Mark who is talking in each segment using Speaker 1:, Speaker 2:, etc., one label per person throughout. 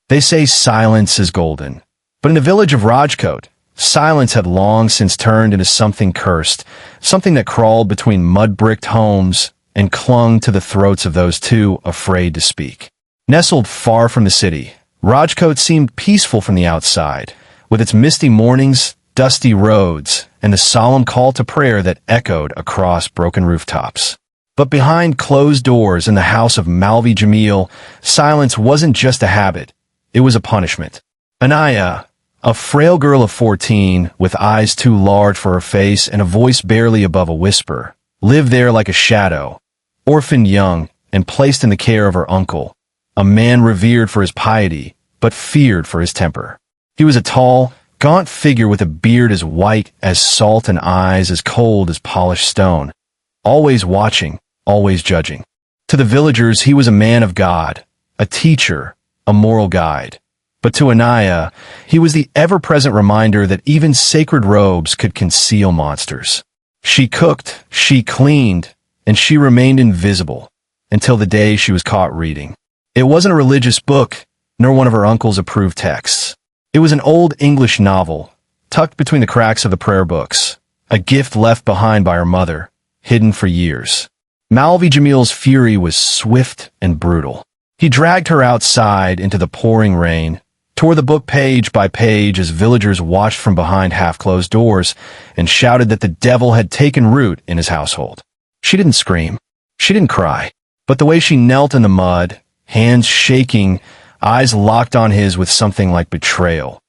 Speaker 1: They say silence is golden. But in the village of Rajkot, silence had long since turned into something cursed, something that crawled between mud-bricked homes and clung to the throats of those too afraid to speak. Nestled far from the city, Rajkot seemed peaceful from the outside, with its misty mornings, dusty roads, and the solemn call to prayer that echoed across broken rooftops. But behind closed doors in the house of Malvi Jamil, silence wasn't just a habit, it was a punishment. Anaya, a frail girl of 14, with eyes too large for her face and a voice barely above a whisper, lived there like a shadow, orphaned young and placed in the care of her uncle, a man revered for his piety, but feared for his temper. He was a tall, gaunt figure with a beard as white as salt and eyes as cold as polished stone, always watching, always judging. To the villagers, he was a man of God, a teacher, a moral guide. But to Anaya, he was the ever-present reminder that even sacred robes could conceal monsters. She cooked, she cleaned, and she remained invisible until the day she was caught reading. It wasn't a religious book, nor one of her uncle's approved texts. It was an old English novel, tucked between the cracks of the prayer books, a gift left behind by her mother, hidden for years. Malvi Jamil's fury was swift and brutal. He dragged her outside into the pouring rain, tore the book page by page as villagers watched from behind half-closed doors, and shouted that the devil had taken root in his household. She didn't scream. She didn't cry. But the way she knelt in the mud, hands shaking, eyes locked on his with something like betrayal,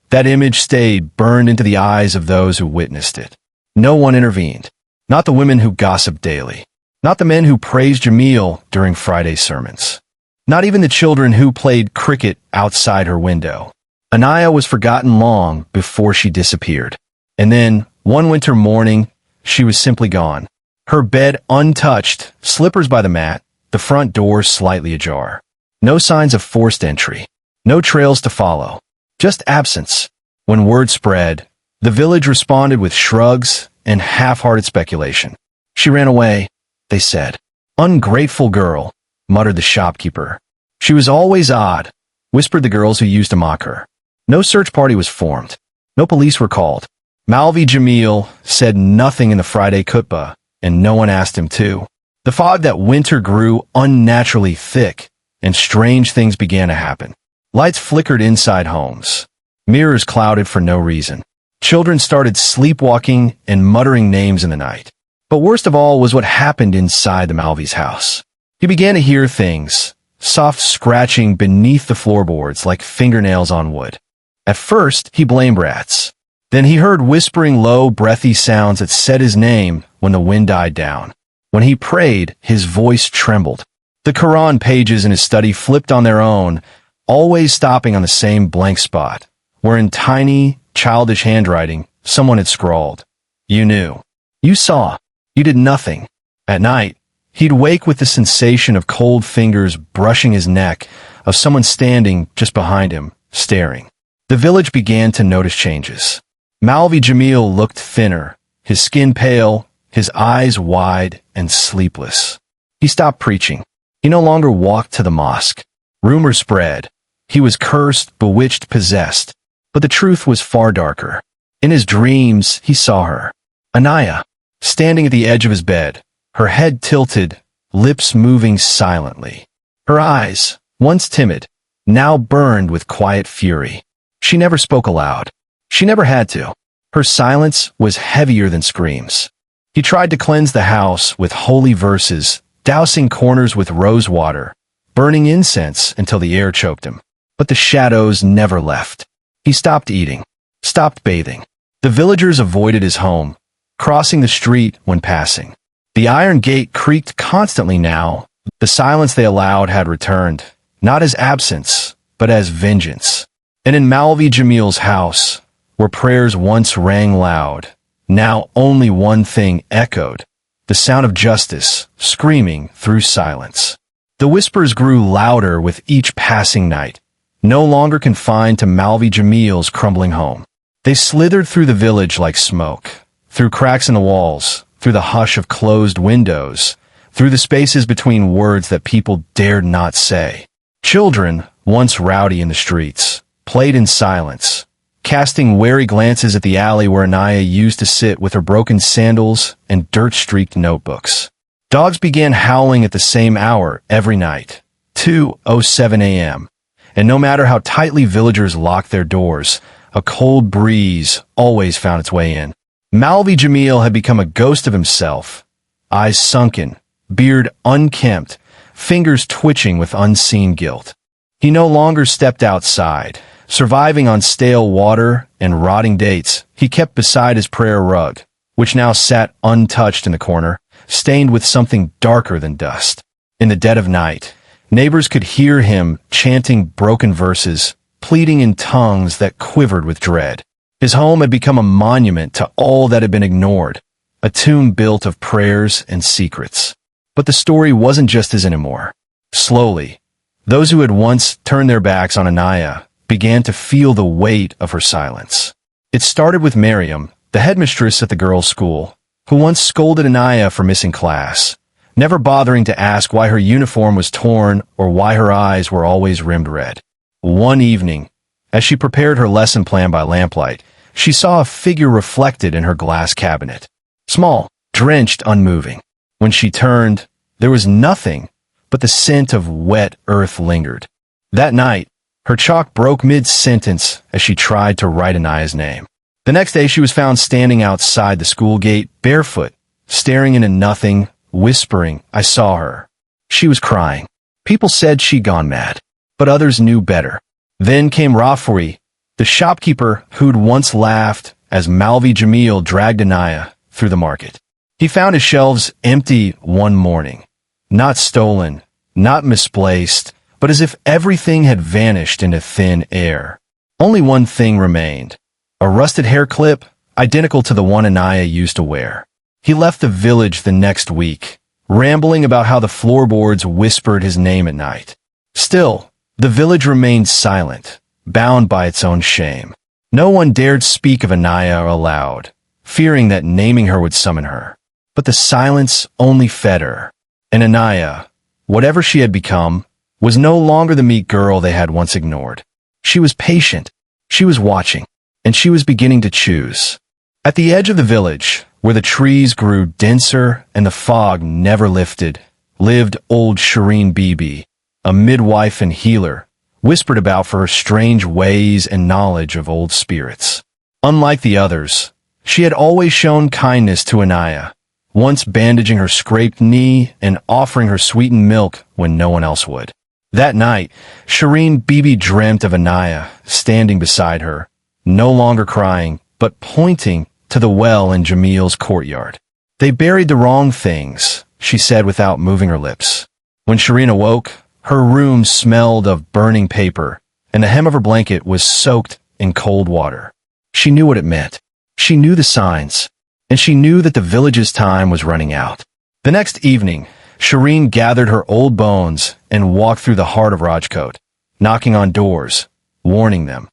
Speaker 1: that image stayed burned into the eyes of those who witnessed it. No one intervened. Not the women who gossiped daily. Not the men who praised Jamil during Friday sermons. Not even the children who played cricket outside her window. Anaya was forgotten long before she disappeared. And then, one winter morning, she was simply gone. Her bed untouched, slippers by the mat, the front door slightly ajar. No signs of forced entry. No trails to follow. Just absence. When word spread, the village responded with shrugs and half-hearted speculation. She ran away, they said. Ungrateful girl, muttered the shopkeeper. She was always odd, whispered the girls who used to mock her. No search party was formed. No police were called. Malvi Jamil said nothing in the Friday khutbah, and no one asked him to. The fog that winter grew unnaturally thick, and strange things began to happen. Lights flickered inside homes. Mirrors clouded for no reason. Children started sleepwalking and muttering names in the night. But worst of all was what happened inside the Malvi's house. He began to hear things, soft scratching beneath the floorboards like fingernails on wood. At first, he blamed rats. Then he heard whispering low, breathy sounds that said his name when the wind died down. When he prayed, his voice trembled. The Quran pages in his study flipped on their own, always stopping on the same blank spot, where in tiny, childish handwriting, someone had scrawled, "You knew. You saw. You did nothing." At night, he'd wake with the sensation of cold fingers brushing his neck, of someone standing just behind him, staring. The village began to notice changes. Malvi Jamil looked thinner, his skin pale, his eyes wide and sleepless. He stopped preaching. He no longer walked to the mosque. Rumors spread. He was cursed, bewitched, possessed. But the truth was far darker. In his dreams, he saw her, Anaya, standing at the edge of his bed, her head tilted, lips moving silently. Her eyes, once timid, now burned with quiet fury. She never spoke aloud. She never had to. Her silence was heavier than screams. He tried to cleanse the house with holy verses, dousing corners with rose water, burning incense until the air choked him. But the shadows never left. He stopped eating, stopped bathing. The villagers avoided his home, crossing the street when passing. The iron gate creaked constantly now. The silence they allowed had returned, not as absence, but as vengeance. And in Malvi Jamil's house, where prayers once rang loud, now only one thing echoed, the sound of justice screaming through silence. The whispers grew louder with each passing night, no longer confined to Malvi Jamil's crumbling home. They slithered through the village like smoke, through cracks in the walls, through the hush of closed windows, through the spaces between words that people dared not say. Children, once rowdy in the streets, played in silence, casting wary glances at the alley where Anaya used to sit with her broken sandals and dirt-streaked notebooks. Dogs began howling at the same hour every night, 2:07 a.m., and no matter how tightly villagers locked their doors, a cold breeze always found its way in. Malvi Jamil had become a ghost of himself, eyes sunken, beard unkempt, fingers twitching with unseen guilt. He no longer stepped outside. Surviving on stale water and rotting dates, he kept beside his prayer rug, which now sat untouched in the corner, stained with something darker than dust. In the dead of night, neighbors could hear him chanting broken verses, pleading in tongues that quivered with dread. His home had become a monument to all that had been ignored, a tomb built of prayers and secrets. But the story wasn't just his anymore. Slowly, those who had once turned their backs on Anaya began to feel the weight of her silence. It started with Miriam, the headmistress at the girls' school, who once scolded Anaya for missing class, never bothering to ask why her uniform was torn or why her eyes were always rimmed red. One evening, as she prepared her lesson plan by lamplight, she saw a figure reflected in her glass cabinet. Small, drenched, unmoving. When she turned, there was nothing, but the scent of wet earth lingered. That night, her chalk broke mid-sentence as she tried to write Anaya's name. The next day she was found standing outside the school gate, barefoot, staring into nothing, whispering, "I saw her." She was crying. People said she'd gone mad, but others knew better. Then came Rafuri, the shopkeeper who'd once laughed as Malvi Jamil dragged Anaya through the market. He found his shelves empty one morning. Not stolen, not misplaced, but as if everything had vanished into thin air. Only one thing remained. A rusted hair clip, identical to the one Anaya used to wear. He left the village the next week, rambling about how the floorboards whispered his name at night. Still, the village remained silent, bound by its own shame. No one dared speak of Anaya aloud, fearing that naming her would summon her. But the silence only fed her. And Anaya, whatever she had become, was no longer the meek girl they had once ignored. She was patient, she was watching, and she was beginning to choose. At the edge of the village, where the trees grew denser and the fog never lifted, lived old Shireen Bibi, a midwife and healer, whispered about for her strange ways and knowledge of old spirits. Unlike the others, she had always shown kindness to Anaya, once bandaging her scraped knee and offering her sweetened milk when no one else would. That night, Shireen Bibi dreamt of Anaya standing beside her, no longer crying, but pointing to the well in Jamil's courtyard. "They buried the wrong things," she said without moving her lips. When Shireen awoke, her room smelled of burning paper, and the hem of her blanket was soaked in cold water. She knew what it meant. She knew the signs, and she knew that the village's time was running out. The next evening, Shireen gathered her old bones and walked through the heart of Rajkot, knocking on doors, warning them.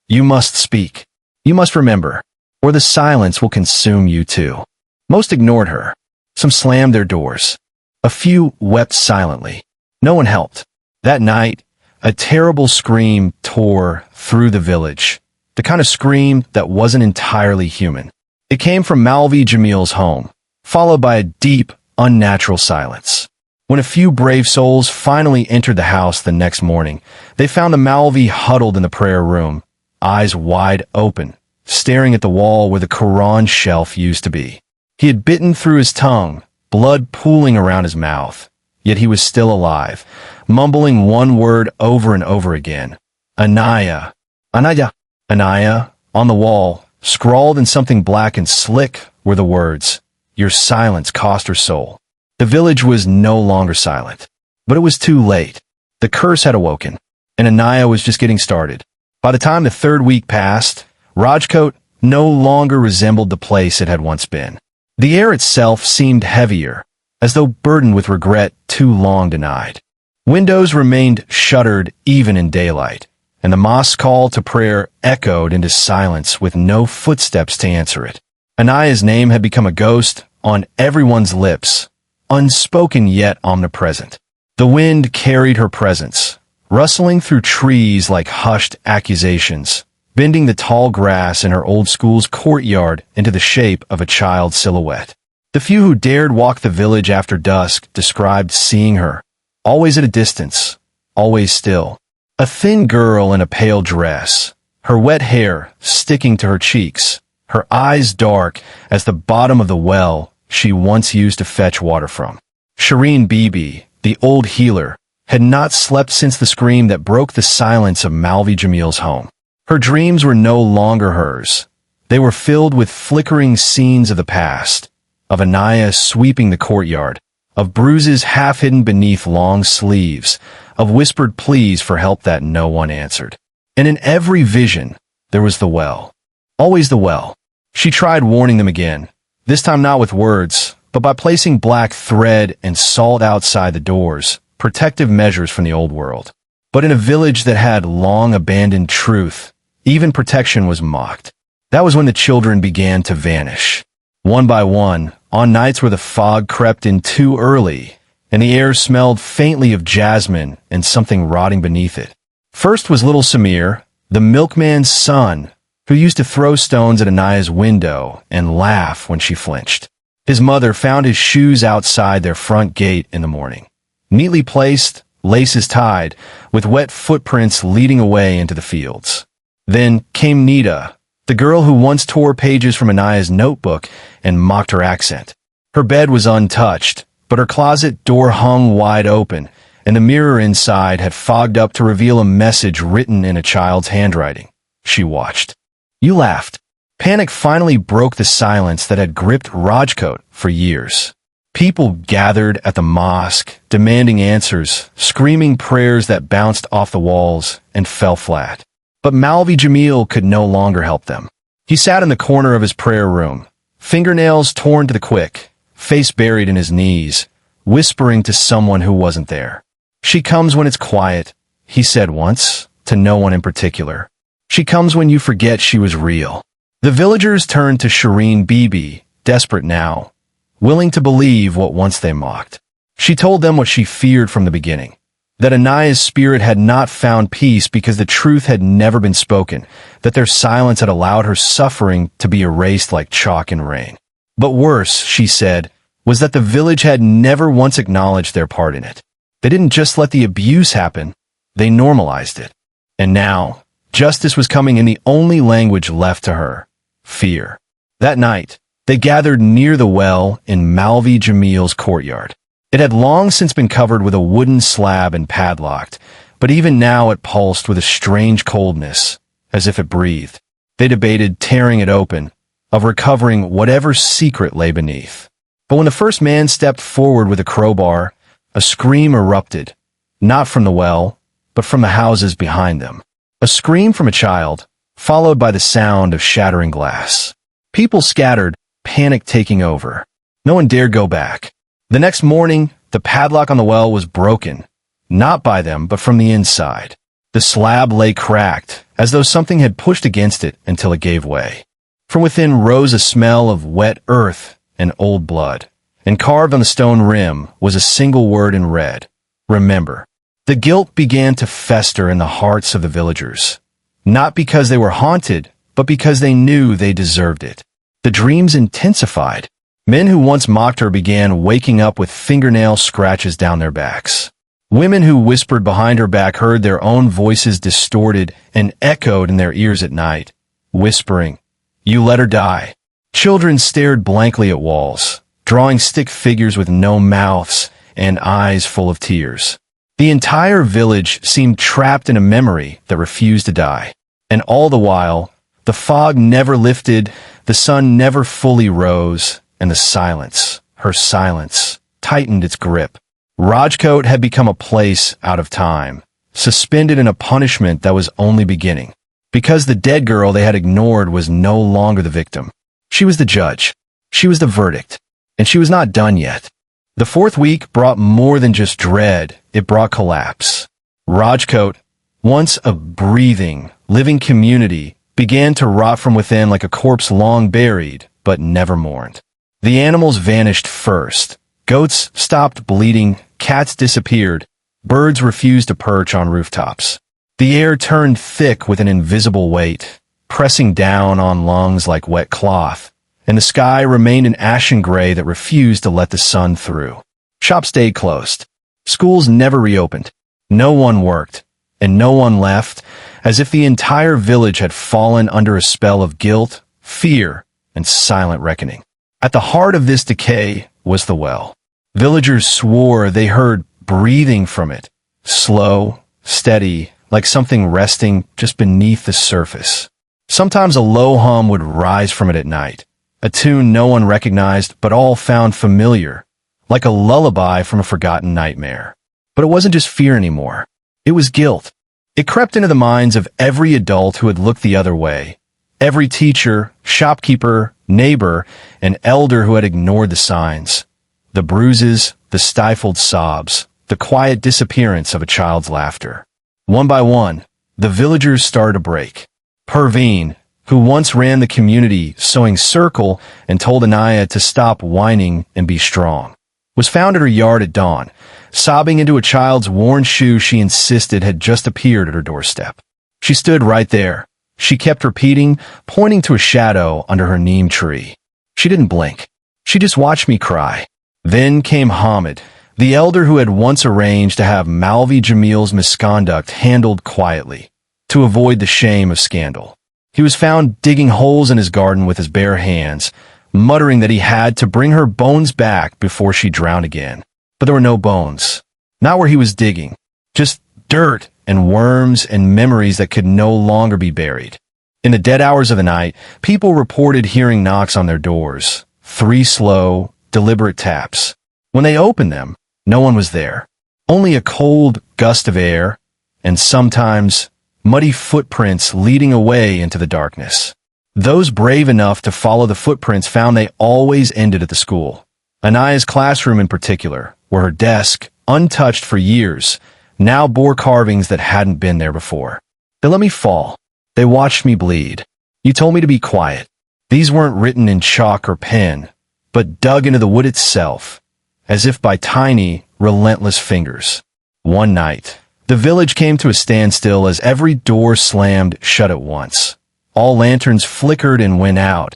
Speaker 1: "You must speak. You must remember, or the silence will consume you too." Most ignored her. Some slammed their doors. A few wept silently. No one helped. That night, a terrible scream tore through the village, the kind of scream that wasn't entirely human. It came from Malvi Jamil's home, followed by a deep, unnatural silence. When a few brave souls finally entered the house the next morning, they found the Malvi huddled in the prayer room, eyes wide open, staring at the wall where the Quran shelf used to be. He had bitten through his tongue, blood pooling around his mouth, yet he was still alive, mumbling one word over and over again. "Anaya. Anaya. Anaya." On the wall, scrawled in something black and slick, were the words, "Your silence cost her soul." The village was no longer silent. But it was too late. The curse had awoken, and Anaya was just getting started. By the time the third week passed, Rajkot no longer resembled the place it had once been. The air itself seemed heavier, as though burdened with regret too long denied. Windows remained shuttered even in daylight, and the mosque call to prayer echoed into silence with no footsteps to answer it. Anaya's name had become a ghost on everyone's lips, unspoken yet omnipresent. The wind carried her presence, rustling through trees like hushed accusations, bending the tall grass in her old school's courtyard into the shape of a child's silhouette. The few who dared walk the village after dusk described seeing her, always at a distance, always still. A thin girl in a pale dress, her wet hair sticking to her cheeks, her eyes dark as the bottom of the well she once used to fetch water from. Shireen Bibi, the old healer, had not slept since the scream that broke the silence of Malvi Jamil's home. Her dreams were no longer hers. They were filled with flickering scenes of the past, of Anaya sweeping the courtyard, of bruises half hidden beneath long sleeves, of whispered pleas for help that no one answered. And in every vision, there was the well. Always the well. She tried warning them again, this time not with words, but by placing black thread and salt outside the doors, protective measures from the old world. But in a village that had long abandoned truth, even protection was mocked. That was when the children began to vanish. One by one, on nights where the fog crept in too early, and the air smelled faintly of jasmine and something rotting beneath it. First was little Samir, the milkman's son, who used to throw stones at Anaya's window and laugh when she flinched. His mother found his shoes outside their front gate in the morning, neatly placed, laces tied, with wet footprints leading away into the fields. Then came Nita, the girl who once tore pages from Anaya's notebook and mocked her accent. Her bed was untouched, but her closet door hung wide open, and the mirror inside had fogged up to reveal a message written in a child's handwriting. She watched. You laughed. Panic finally broke the silence that had gripped Rajkot for years. People gathered at the mosque, demanding answers, screaming prayers that bounced off the walls and fell flat. But Malvi Jamil could no longer help them. He sat in the corner of his prayer room, fingernails torn to the quick, face buried in his knees, whispering to someone who wasn't there. She comes when it's quiet, he said once, to no one in particular. She comes when you forget she was real. The villagers turned to Shireen Bibi, desperate now, willing to believe what once they mocked. She told them what she feared from the beginning, that Anaya's spirit had not found peace because the truth had never been spoken, that their silence had allowed her suffering to be erased like chalk in rain. But worse, she said, was that the village had never once acknowledged their part in it. They didn't just let the abuse happen, they normalized it. And now, justice was coming in the only language left to her, fear. That night, they gathered near the well in Malvi Jamil's courtyard. It had long since been covered with a wooden slab and padlocked, but even now it pulsed with a strange coldness, as if it breathed. They debated tearing it open, of recovering whatever secret lay beneath. But when the first man stepped forward with a crowbar, a scream erupted, not from the well, but from the houses behind them. A scream from a child, followed by the sound of shattering glass. People scattered, panic taking over. No one dared go back. The next morning, the padlock on the well was broken, not by them, but from the inside. The slab lay cracked, as though something had pushed against it until it gave way. From within rose a smell of wet earth and old blood, and carved on the stone rim was a single word in red: remember. The guilt began to fester in the hearts of the villagers, not because they were haunted, but because they knew they deserved it. The dreams intensified. Men who once mocked her began waking up with fingernail scratches down their backs. Women who whispered behind her back heard their own voices distorted and echoed in their ears at night, whispering, "You let her die." Children stared blankly at walls, drawing stick figures with no mouths and eyes full of tears. The entire village seemed trapped in a memory that refused to die. And all the while, the fog never lifted, the sun never fully rose, and the silence, her silence, tightened its grip. Rajkot had become a place out of time, suspended in a punishment that was only beginning. Because the dead girl they had ignored was no longer the victim. She was the judge. She was the verdict. And she was not done yet. The fourth week brought more than just dread, it brought collapse. Rajkot, once a breathing, living community, began to rot from within like a corpse long buried, but never mourned. The animals vanished first. Goats stopped bleeding, cats disappeared, Birds refused to perch on rooftops. The air turned thick with an invisible weight, pressing down on lungs like wet cloth, and the sky remained an ashen gray that refused to let the sun through. Shops stayed closed. Schools never reopened. No one worked, and no one left, as if the entire village had fallen under a spell of guilt, fear, and silent reckoning. At the heart of this decay was the well. Villagers swore they heard breathing from it, slow, steady, like something resting just beneath the surface. Sometimes a low hum would rise from it at night, a tune no one recognized but all found familiar, like a lullaby from a forgotten nightmare. But it wasn't just fear anymore. It was guilt. It crept into the minds of every adult who had looked the other way, every teacher, shopkeeper, neighbor, and elder who had ignored the signs. The bruises, the stifled sobs, the quiet disappearance of a child's laughter. One by one, the villagers started to break. Perveen, who once ran the community sewing circle and told Anaya to stop whining and be strong, was found at her yard at dawn, sobbing into a child's worn shoe she insisted had just appeared at her doorstep. She stood right there. She kept repeating, pointing to a shadow under her neem tree. She didn't blink. She just watched me cry. Then came Hamid, the elder who had once arranged to have Malvi Jamil's misconduct handled quietly, to avoid the shame of scandal. He was found digging holes in his garden with his bare hands, muttering that he had to bring her bones back before she drowned again. But there were no bones. Not where he was digging. Just dirt and worms and memories that could no longer be buried. In the dead hours of the night, people reported hearing knocks on their doors. 3 slow, deliberate taps. When they opened them, no one was there. Only a cold gust of air, and sometimes muddy footprints leading away into the darkness. Those brave enough to follow the footprints found they always ended at the school. Anaya's classroom in particular, where her desk, untouched for years, now bore carvings that hadn't been there before. They let me fall. They watched me bleed. You told me to be quiet. These weren't written in chalk or pen, but dug into the wood itself, as if by tiny, relentless fingers. One night, the village came to a standstill as every door slammed shut at once. All lanterns flickered and went out,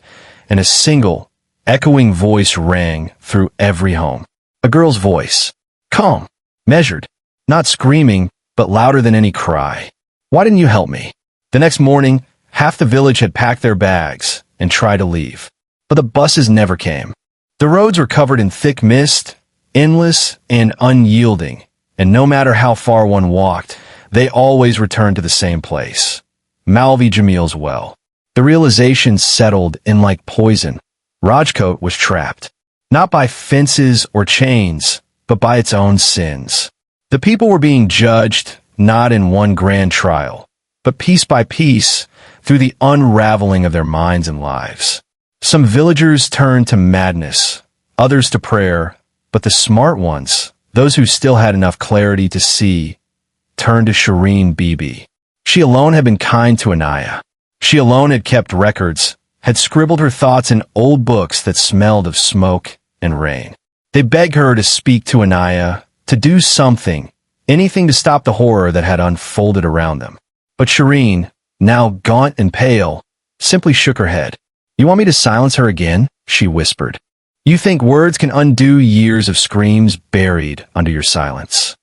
Speaker 1: and a single, echoing voice rang through every home. A girl's voice. Calm, measured, not screaming, but louder than any cry. Why didn't you help me? The next morning, half the village had packed their bags and tried to leave. But the buses never came. The roads were covered in thick mist, endless and unyielding, and no matter how far one walked, they always returned to the same place. Malvi Jamil's well. The realization settled in like poison. Rajkot was trapped, not by fences or chains, but by its own sins. The people were being judged, not in one grand trial, but piece by piece, through the unraveling of their minds and lives. Some villagers turned to madness, others to prayer, but the smart ones, those who still had enough clarity to see, turned to Shireen Bibi. She alone had been kind to Anaya. She alone had kept records, had scribbled her thoughts in old books that smelled of smoke and rain. They begged her to speak to Anaya, to do something, anything to stop the horror that had unfolded around them. But Shireen, now gaunt and pale, simply shook her head. You want me to silence her again? She whispered. You think words can undo years of screams buried under your silence?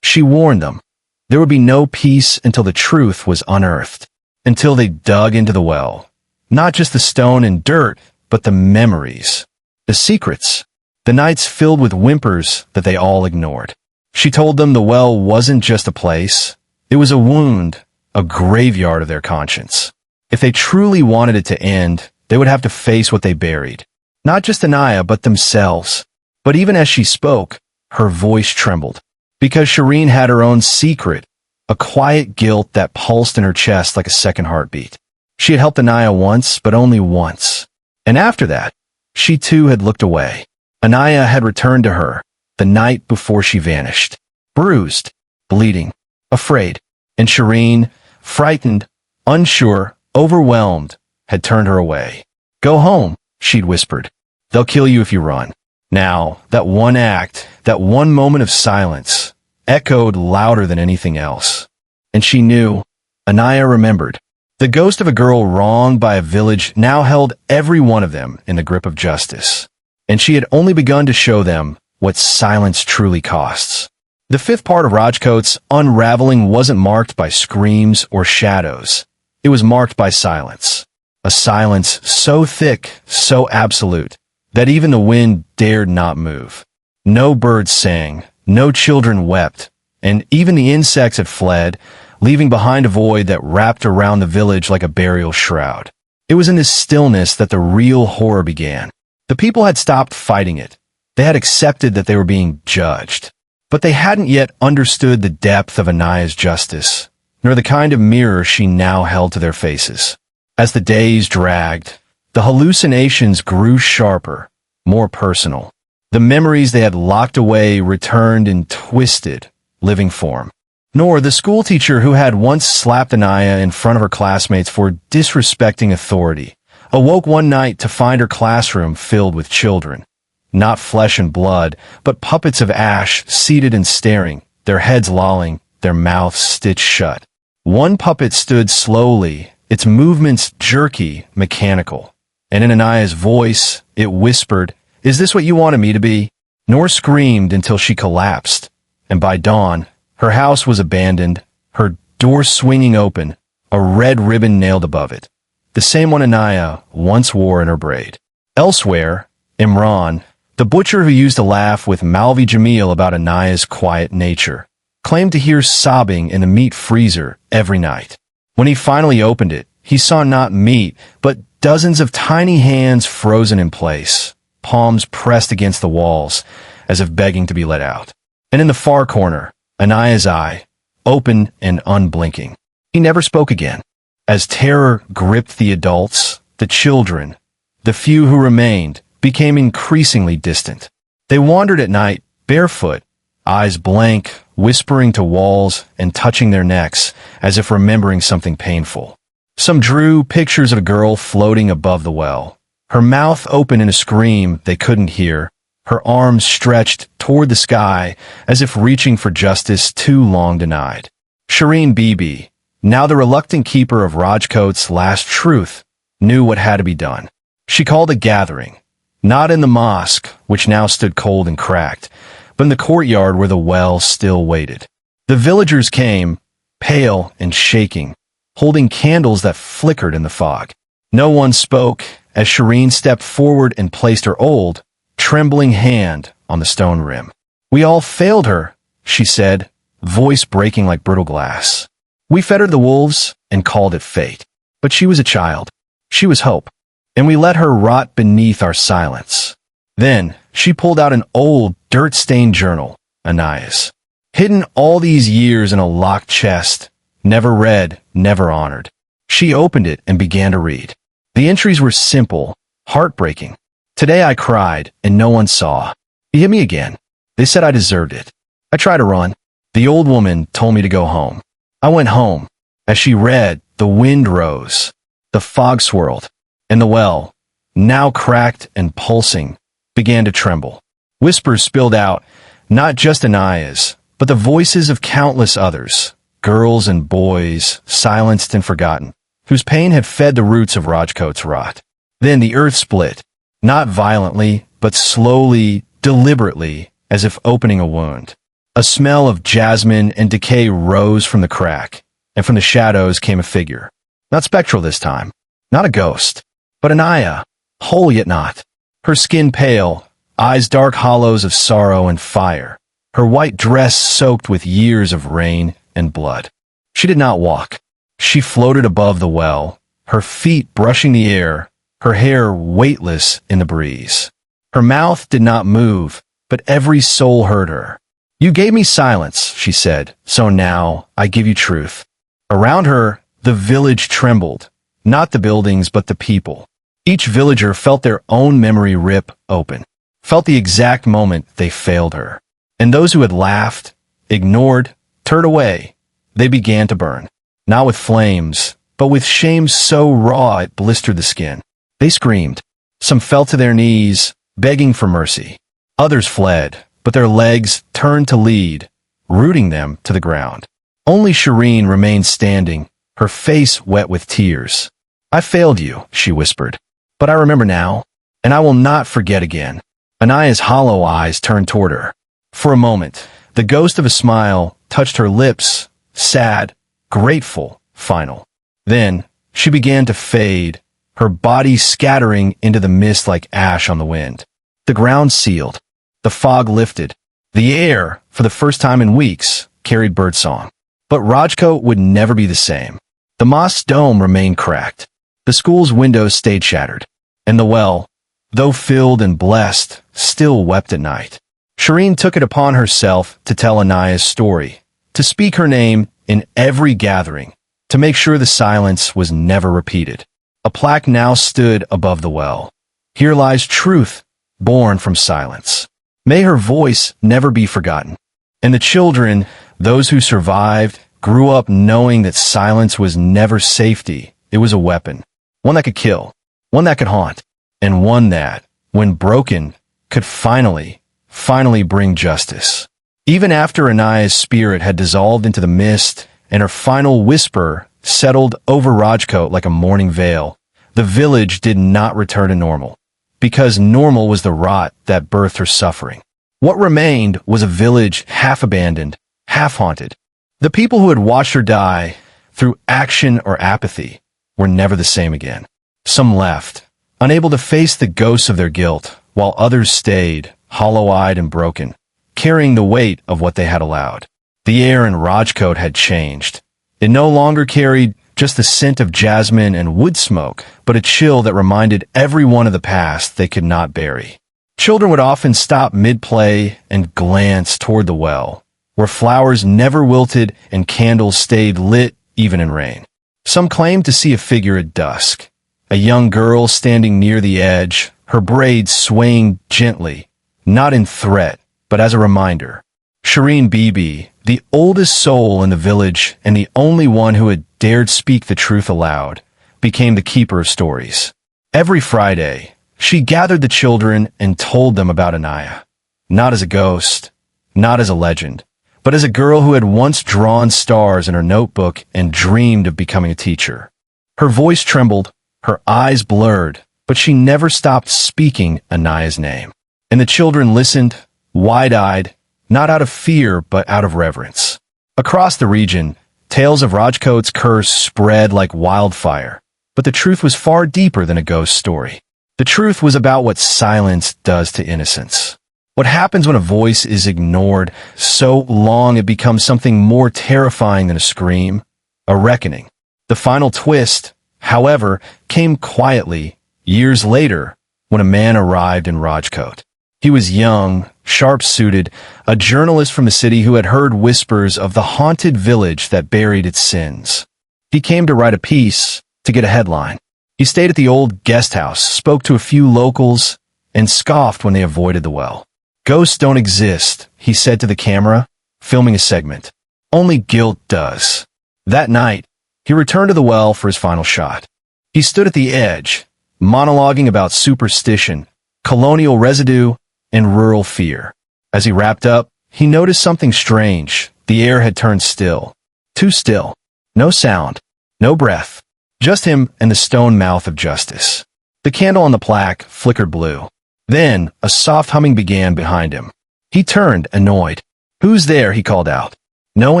Speaker 1: She warned them. There would be no peace until the truth was unearthed, until they dug into the well. Not just the stone and dirt, but the memories, the secrets, the nights filled with whimpers that they all ignored. She told them the well wasn't just a place. It was a wound, a graveyard of their conscience. If they truly wanted it to end, they would have to face what they buried. Not just Anaya, but themselves. But even as she spoke, her voice trembled. Because Shireen had her own secret, a quiet guilt that pulsed in her chest like a second heartbeat. She had helped Anaya once, but only once. And after that, she too had looked away. Anaya had returned to her, the night before she vanished. Bruised, bleeding, afraid. And Shireen, frightened, unsure, overwhelmed, had turned her away. Go home, she'd whispered. They'll kill you if you run. Now, that one act, that one moment of silence, echoed louder than anything else. And she knew. Anaya remembered. The ghost of a girl wronged by a village now held every one of them in the grip of justice. And she had only begun to show them what silence truly costs. The fifth part of Rajkot's unraveling wasn't marked by screams or shadows. It was marked by silence. A silence so thick, so absolute, that even the wind dared not move. No birds sang, no children wept, and even the insects had fled, leaving behind a void that wrapped around the village like a burial shroud. It was in this stillness that the real horror began. The people had stopped fighting it. They had accepted that they were being judged. But they hadn't yet understood the depth of Anaya's justice, nor the kind of mirror she now held to their faces. As the days dragged, the hallucinations grew sharper, more personal. The memories they had locked away returned in twisted, living form. Nor the schoolteacher who had once slapped Anaya in front of her classmates for disrespecting authority awoke one night to find her classroom filled with children. Not flesh and blood, but puppets of ash seated and staring, their heads lolling, their mouths stitched shut. One puppet stood slowly, its movements jerky, mechanical. And in Anaya's voice, it whispered, "Is this what you wanted me to be?" Nor screamed until she collapsed. And by dawn, her house was abandoned, her door swinging open, a red ribbon nailed above it. The same one Anaya once wore in her braid. Elsewhere, Imran, the butcher who used to laugh with Malvi Jamil about Anaya's quiet nature, claimed to hear sobbing in the meat freezer every night. When he finally opened it, he saw not meat, but dozens of tiny hands frozen in place, palms pressed against the walls, as if begging to be let out. And in the far corner, Anaya's eye, open and unblinking. He never spoke again. As terror gripped the adults, the children, the few who remained, became increasingly distant. They wandered at night, barefoot, eyes blank, whispering to walls and touching their necks as if remembering something painful. Some drew pictures of a girl floating above the well, her mouth open in a scream they couldn't hear, her arms stretched toward the sky as if reaching for justice too long denied. Shireen Bibi, now the reluctant keeper of Rajkot's last truth, knew what had to be done. She called a gathering, not in the mosque, which now stood cold and cracked, but in the courtyard where the well still waited. The villagers came, pale and shaking, holding candles that flickered in the fog. No one spoke as Shireen stepped forward and placed her old, trembling hand on the stone rim. "We all failed her," she said, voice breaking like brittle glass. "We fed her to the wolves and called it fate. But she was a child. She was hope. And we let her rot beneath our silence." Then she pulled out an old, dirt-stained journal, Anaya's, hidden all these years in a locked chest, never read, never honored. She opened it and began to read. The entries were simple, heartbreaking. "Today I cried, and no one saw. He hit me again. They said I deserved it. I tried to run. The old woman told me to go home. I went home." As she read, the wind rose. The fog swirled, and the well, now cracked and pulsing, began to tremble. Whispers spilled out, not just Anaya's, but the voices of countless others, girls and boys, silenced and forgotten, whose pain had fed the roots of Rajkot's rot. Then the earth split, not violently, but slowly, deliberately, as if opening a wound. A smell of jasmine and decay rose from the crack, and from the shadows came a figure. Not spectral this time, not a ghost, but Anaya, whole yet not. Her skin pale, eyes dark hollows of sorrow and fire, her white dress soaked with years of rain and blood. She did not walk. She floated above the well, her feet brushing the air, her hair weightless in the breeze. Her mouth did not move, but every soul heard her. "You gave me silence," she said, "so now I give you truth." Around her, the village trembled, not the buildings but the people. Each villager felt their own memory rip open, felt the exact moment they failed her. And those who had laughed, ignored, turned away, they began to burn, not with flames, but with shame so raw it blistered the skin. They screamed. Some fell to their knees, begging for mercy. Others fled, but their legs turned to lead, rooting them to the ground. Only Shireen remained standing, her face wet with tears. "I failed you," she whispered. "But I remember now, and I will not forget again." Anaya's hollow eyes turned toward her. For a moment, the ghost of a smile touched her lips, sad, grateful, final. Then, she began to fade, her body scattering into the mist like ash on the wind. The ground sealed. The fog lifted. The air, for the first time in weeks, carried birdsong. But Rajkot would never be the same. The mosque's dome remained cracked. The school's windows stayed shattered. And the well, though filled and blessed, still wept at night. Shireen took it upon herself to tell Anaya's story, to speak her name in every gathering, to make sure the silence was never repeated. A plaque now stood above the well. "Here lies truth, born from silence. May her voice never be forgotten." And the children, those who survived, grew up knowing that silence was never safety. It was a weapon, one that could kill, one that could haunt, and one that, when broken, could finally bring justice. Even after Anaya's spirit had dissolved into the mist and her final whisper settled over Rajkot like a mourning veil, the village did not return to normal, because normal was the rot that birthed her suffering. What remained was a village half abandoned, half haunted. The people who had watched her die, through action or apathy, were never the same again. Some left, unable to face the ghosts of their guilt, while others stayed, hollow-eyed and broken, carrying the weight of what they had allowed. The air in Rajkot had changed. It no longer carried just the scent of jasmine and wood smoke, but a chill that reminded everyone of the past they could not bury. Children would often stop mid-play and glance toward the well, where flowers never wilted and candles stayed lit even in rain. Some claimed to see a figure at dusk, a young girl standing near the edge, her braids swaying gently, not in threat, but as a reminder. Shireen Bibi, the oldest soul in the village and the only one who had dared speak the truth aloud, became the keeper of stories. Every Friday, she gathered the children and told them about Anaya, not as a ghost, not as a legend, but as a girl who had once drawn stars in her notebook and dreamed of becoming a teacher. Her voice trembled, her eyes blurred, but she never stopped speaking Anaya's name. And the children listened, wide-eyed, not out of fear but out of reverence. Across the region, tales of Rajkot's curse spread like wildfire, but the truth was far deeper than a ghost story. The truth was about what silence does to innocence. What happens when a voice is ignored so long it becomes something more terrifying than a scream, a reckoning. The final twist, however, came quietly, years later, when a man arrived in Rajkot. He was young, sharp-suited, a journalist from the city who had heard whispers of the haunted village that buried its sins. He came to write a piece, to get a headline. He stayed at the old guest house, spoke to a few locals, and scoffed when they avoided the well. "Ghosts don't exist," he said to the camera, filming a segment. "Only guilt does." That night, he returned to the well for his final shot. He stood at the edge, monologuing about superstition, colonial residue, and rural fear. As he wrapped up, he noticed something strange. The air had turned still. Too still. No sound. No breath. Just him and the stone mouth of justice. The candle on the plaque flickered blue. Then, a soft humming began behind him. He turned, annoyed. "Who's there?" he called out. No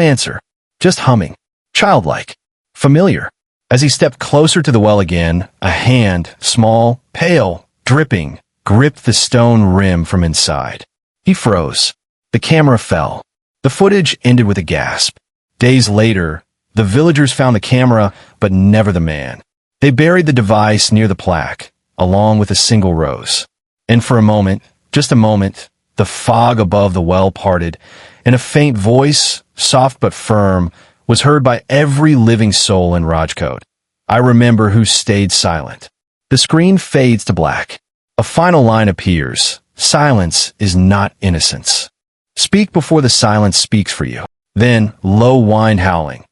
Speaker 1: answer. Just humming. Childlike. Familiar. As he stepped closer to the well again, a hand, small, pale, dripping, gripped the stone rim from inside. He froze. The camera fell. The footage ended with a gasp. Days later, the villagers found the camera, but never the man. They buried the device near the plaque, along with a single rose. And for a moment, just a moment, the fog above the well parted, and a faint voice, soft but firm, was heard by every living soul in Rajkot. "I remember who stayed silent." The screen fades to black. A final line appears. "Silence is not innocence. Speak before the silence speaks for you." Then, low wind howling.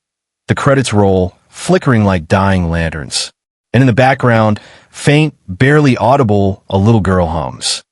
Speaker 1: The credits roll, flickering like dying lanterns. And in the background, faint, barely audible, a little girl hums.